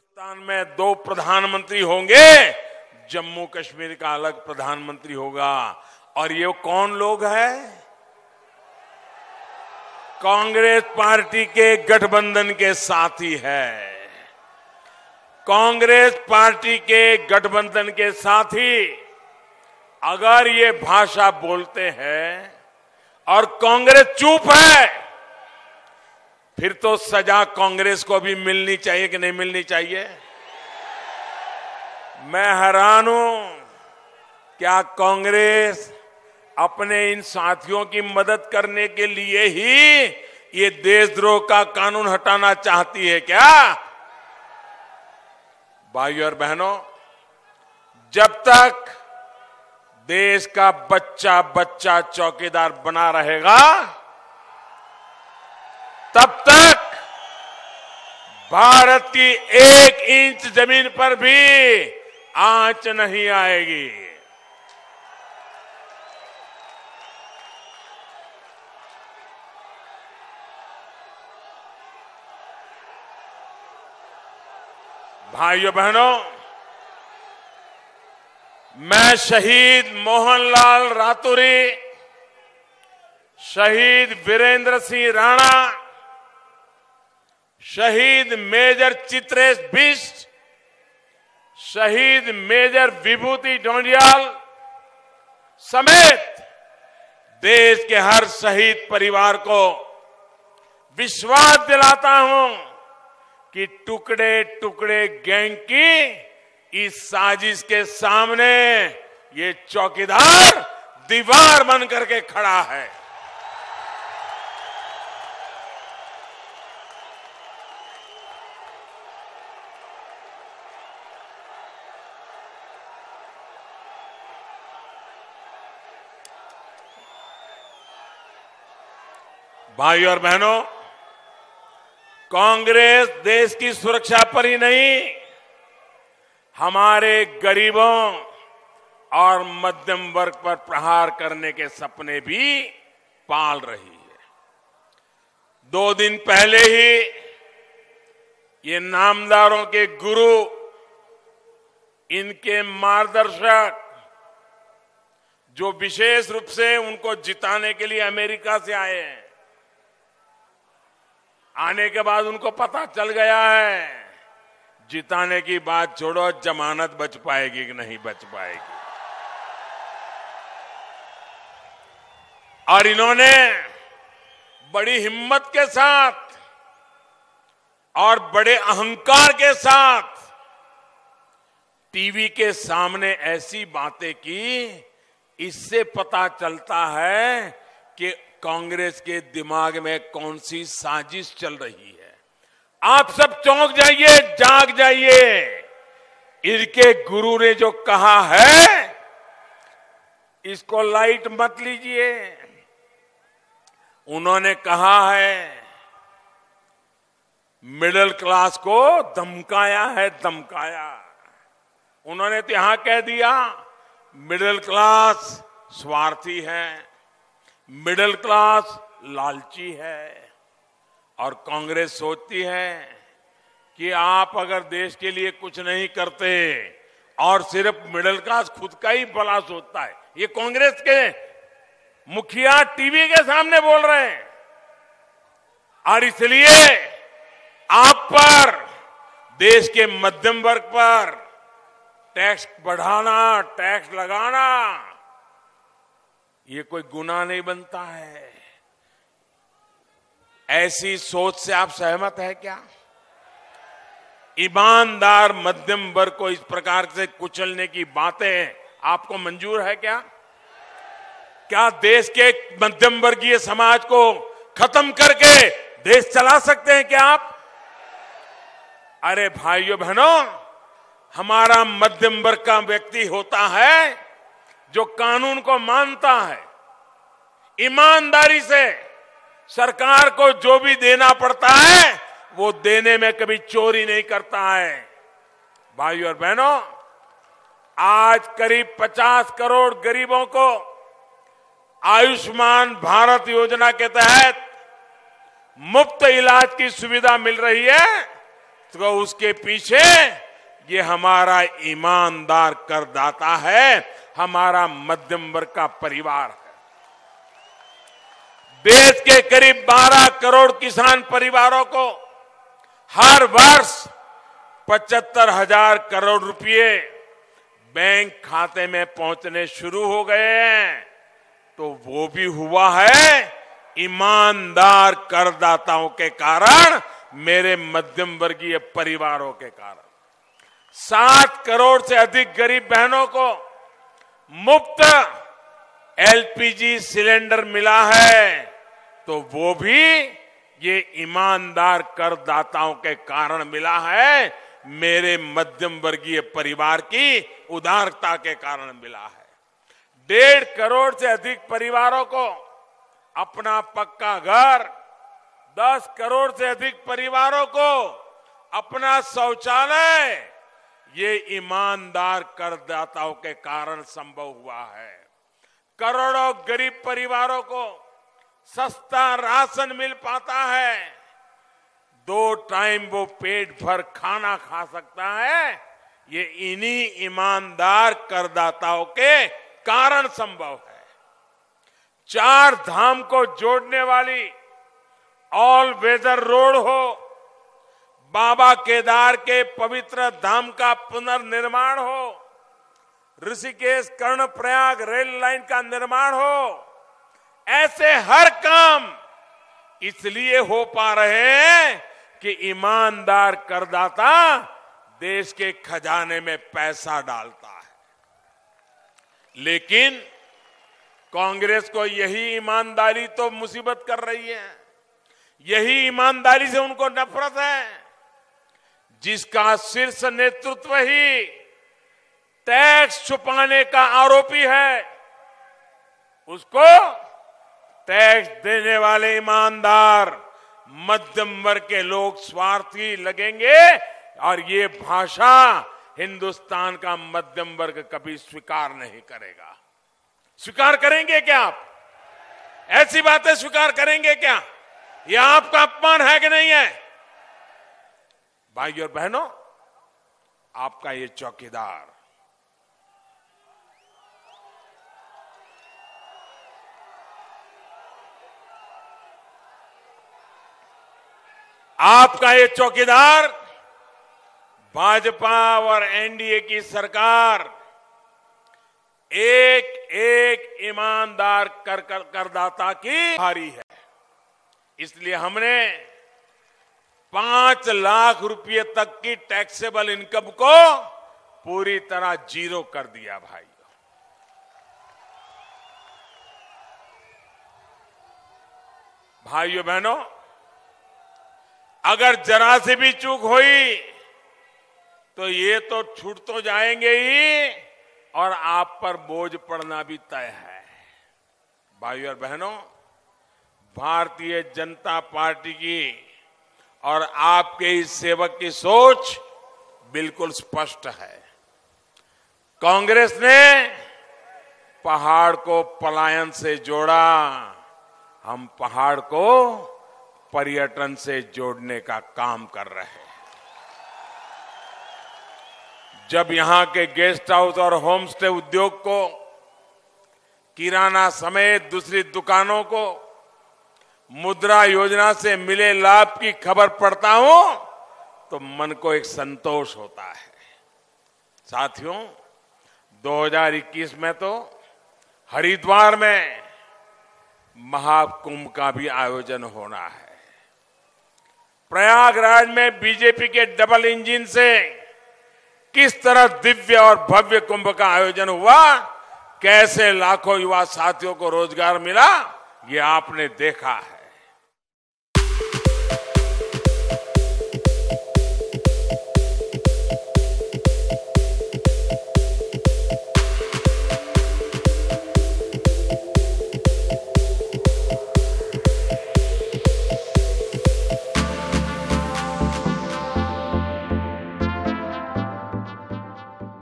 हिंदुस्तान में दो प्रधानमंत्री होंगे, जम्मू कश्मीर का अलग प्रधानमंत्री होगा। और ये कौन लोग हैं? कांग्रेस पार्टी के गठबंधन के साथी है। कांग्रेस पार्टी के गठबंधन के साथी अगर ये भाषा बोलते हैं और कांग्रेस चुप है, फिर तो सजा कांग्रेस को भी मिलनी चाहिए कि नहीं मिलनी चाहिए? मैं हैरान हूं, क्या कांग्रेस अपने इन साथियों की मदद करने के लिए ही ये देशद्रोह का कानून हटाना चाहती है क्या? भाइयों और बहनों, जब तक देश का बच्चा बच्चा चौकीदार बना रहेगा, तब तक भारत की 1 इंच जमीन पर भी आंच नहीं आएगी। भाइयों बहनों, मैं शहीद मोहनलाल रातूरी, शहीद वीरेंद्र सिंह राणा, शहीद मेजर चित्रेश बिष्ट, शहीद मेजर विभूति ढोंडियाल समेत देश के हर शहीद परिवार को विश्वास दिलाता हूं कि टुकड़े टुकड़े गैंग की इस साजिश के सामने ये चौकीदार दीवार बन करके खड़ा है। भाइयों और बहनों, कांग्रेस देश की सुरक्षा पर ही नहीं, हमारे गरीबों और मध्यम वर्ग पर प्रहार करने के सपने भी पाल रही है। 2 दिन पहले ही ये नामदारों के गुरु, इनके मार्गदर्शक, जो विशेष रूप से उनको जिताने के लिए अमेरिका से आए हैं, आने के बाद उनको पता चल गया है जिताने की बात छोड़ो, जमानत बच पाएगी कि नहीं बच पाएगी। और इन्होंने बड़ी हिम्मत के साथ और बड़े अहंकार के साथ टीवी के सामने ऐसी बातें की, इससे पता चलता है कि कांग्रेस के दिमाग में कौन सी साजिश चल रही है। आप सब चौंक जाइए, जाग जाइए। इनके गुरु ने जो कहा है, इसको लाइट मत लीजिए। उन्होंने कहा है मिडिल क्लास को धमकाया है, धमकाया। उन्होंने तो यहां कह दिया मिडिल क्लास स्वार्थी है, मिडिल क्लास लालची है। और कांग्रेस सोचती है कि आप अगर देश के लिए कुछ नहीं करते और सिर्फ मिडिल क्लास खुद का ही भला सोचता है। ये कांग्रेस के मुखिया टीवी के सामने बोल रहे हैं। और इसलिए आप पर, देश के मध्यम वर्ग पर टैक्स बढ़ाना, टैक्स लगाना, ये कोई गुनाह नहीं बनता है। ऐसी सोच से आप सहमत है क्या? ईमानदार मध्यम वर्ग को इस प्रकार से कुचलने की बातें आपको मंजूर है क्या? क्या देश के मध्यम वर्गीय समाज को खत्म करके देश चला सकते हैं क्या आप? अरे भाइयों बहनों, हमारा मध्यम वर्ग का व्यक्ति होता है जो कानून को मानता है, ईमानदारी से सरकार को जो भी देना पड़ता है वो देने में कभी चोरी नहीं करता है। भाइयों और बहनों, आज करीब 50 करोड़ गरीबों को आयुष्मान भारत योजना के तहत मुफ्त इलाज की सुविधा मिल रही है। तो उसके पीछे ये हमारा ईमानदार करदाता है, हमारा मध्यम वर्ग का परिवार है। देश के करीब 12 करोड़ किसान परिवारों को हर वर्ष 75,000 करोड़ रुपए बैंक खाते में पहुंचने शुरू हो गए हैं। तो वो भी हुआ है ईमानदार करदाताओं के कारण, मेरे मध्यम वर्गीय परिवारों के कारण। 7 करोड़ से अधिक गरीब बहनों को मुफ्त एलपीजी सिलेंडर मिला है, तो वो भी ये ईमानदार करदाताओं के कारण मिला है, मेरे मध्यम वर्गीय परिवार की उदारता के कारण मिला है। 1.5 करोड़ से अधिक परिवारों को अपना पक्का घर, 10 करोड़ से अधिक परिवारों को अपना शौचालय, ये ईमानदार करदाताओं के कारण संभव हुआ है। करोड़ों गरीब परिवारों को सस्ता राशन मिल पाता है, 2 टाइम वो पेट भर खाना खा सकता है, ये इन्हीं ईमानदार करदाताओं के कारण संभव है। 4 धाम को जोड़ने वाली ऑल वेदर रोड हो, बाबा केदार के पवित्र धाम का पुनर्निर्माण हो, ऋषिकेश कर्णप्रयाग रेल लाइन का निर्माण हो, ऐसे हर काम इसलिए हो पा रहे हैं कि ईमानदार करदाता देश के खजाने में पैसा डालता है। लेकिन कांग्रेस को यही ईमानदारी तो मुसीबत कर रही है, यही ईमानदारी से उनको नफरत है, जिसका शीर्ष नेतृत्व ही टैक्स छुपाने का आरोपी है, उसको टैक्स देने वाले ईमानदार मध्यम वर्ग के लोग स्वार्थी लगेंगे, और ये भाषा हिंदुस्तान का मध्यम वर्ग कभी स्वीकार नहीं करेगा। स्वीकार करेंगे क्या आप? ऐसी बातें स्वीकार करेंगे क्या? ये आपका अपमान है कि नहीं है? भाई और बहनों, आपका ये चौकीदार भाजपा और एनडीए की सरकार एक एक ईमानदार करदाता की हारी है। इसलिए हमने 5 लाख रुपए तक की टैक्सेबल इनकम को पूरी तरह जीरो कर दिया। भाइयों बहनों, अगर जरा से भी चूक हुई तो ये तो छूट तो जाएंगे ही, और आप पर बोझ पड़ना भी तय है। भाइयों और बहनों, भारतीय जनता पार्टी की और आपके इस सेवक की सोच बिल्कुल स्पष्ट है। कांग्रेस ने पहाड़ को पलायन से जोड़ा, हम पहाड़ को पर्यटन से जोड़ने का काम कर रहे हैं। जब यहां के गेस्ट हाउस और होम स्टे उद्योग को, किराना समेत दूसरी दुकानों को मुद्रा योजना से मिले लाभ की खबर पढ़ता हूं तो मन को एक संतोष होता है। साथियों, 2021 में तो हरिद्वार में महाकुंभ का भी आयोजन होना है। प्रयागराज में बीजेपी के डबल इंजन से किस तरह दिव्य और भव्य कुंभ का आयोजन हुआ, कैसे लाखों युवा साथियों को रोजगार मिला, ये आपने देखा है।